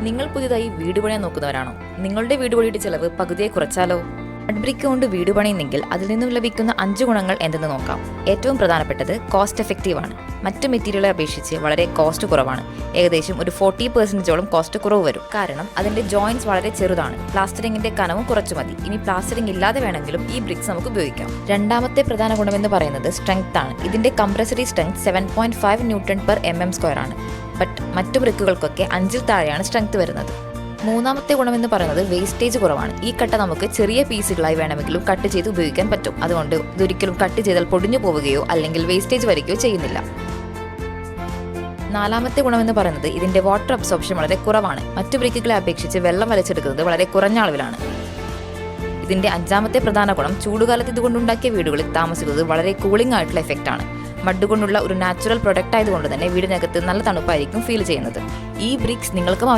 നിങ്ങൾ പുതിയതായി വീട് പണിയാൻ നോക്കുന്നവരാണോ? നിങ്ങളുടെ വീട് പണിയുടെ ചെലവ് പകുതിയെ കുറച്ചാലോ? മഡ് ബ്രിക്ക് കൊണ്ട് വീട് പണിയുന്നെങ്കിൽ അതിൽ നിന്നും ലഭിക്കുന്ന 5 ഗുണങ്ങൾ എന്തെന്ന് നോക്കാം. ഏറ്റവും പ്രധാനപ്പെട്ടത് കോസ്റ്റ് എഫക്റ്റീവ് ആണ്. മറ്റ് മെറ്റീരിയലുകളെ അപേക്ഷിച്ച് വളരെ കോസ്റ്റ് കുറവാണ്. ഏകദേശം ഒരു 40% കോസ്റ്റ് കുറവ് വരും. കാരണം അതിന്റെ ജോയിന്റ്സ് വളരെ ചെറുതാണ്. പ്ലാസ്റ്ററിംഗിന്റെ കനവും കുറച്ചു മതി. ഇനി പ്ലാസ്റ്ററിംഗ് ഇല്ലാതെ വേണമെങ്കിലും ഈ ബ്രിക്സ് നമുക്ക് ഉപയോഗിക്കാം. രണ്ടാമത്തെ പ്രധാന ഗുണമെന്ന് പറയുന്നത് സ്ട്രെങ്ത് ആണ്. ഇതിന്റെ കംപ്രസറി സ്ട്രെങ്ത് 7.5 Nm². ആണ്. ബട്ട് മറ്റു ബ്രിക്കുകൾക്കൊക്കെ 5-ൽ താഴെയാണ് സ്ട്രെങ്ത് വരുന്നത്. മൂന്നാമത്തെ ഗുണമെന്ന് പറയുന്നത് വേസ്റ്റേജ് കുറവാണ്. ഈ കട്ട നമുക്ക് ചെറിയ പീസുകളായി വേണമെങ്കിലും കട്ട് ചെയ്ത് ഉപയോഗിക്കാൻ പറ്റും. അതുകൊണ്ട് ഇതൊരിക്കലും കട്ട് ചെയ്താൽ പൊടിഞ്ഞു പോവുകയോ അല്ലെങ്കിൽ വേസ്റ്റേജ് വരികയോ ചെയ്യുന്നില്ല. നാലാമത്തെ ഗുണമെന്ന് പറയുന്നത് ഇതിന്റെ വാട്ടർ അബ്സോർപ്ഷൻ വളരെ കുറവാണ്. മറ്റു ബ്രിക്കുകളെ അപേക്ഷിച്ച് വെള്ളം വലിച്ചെടുക്കുന്നത് വളരെ കുറഞ്ഞ അളവിലാണ്. ഇതിന്റെ അഞ്ചാമത്തെ പ്രധാന ഗുണം ചൂടുകാലത്ത് ഇതുകൊണ്ടുണ്ടാക്കിയ വീടുകളിൽ താമസിക്കുന്നത് വളരെ കൂളിംഗ് ആയിട്ടുള്ള എഫക്റ്റ് ആണ്. മഡ് കൊണ്ടുള്ള ഒരു നാച്ചുറൽ പ്രൊഡക്റ്റ് ആയതുകൊണ്ട് തന്നെ വീടിനകത്ത് നല്ല തണുപ്പായിരിക്കും ഫീൽ ചെയ്യുന്നത്. ഈ ബ്രിക്സ് നിങ്ങൾക്കും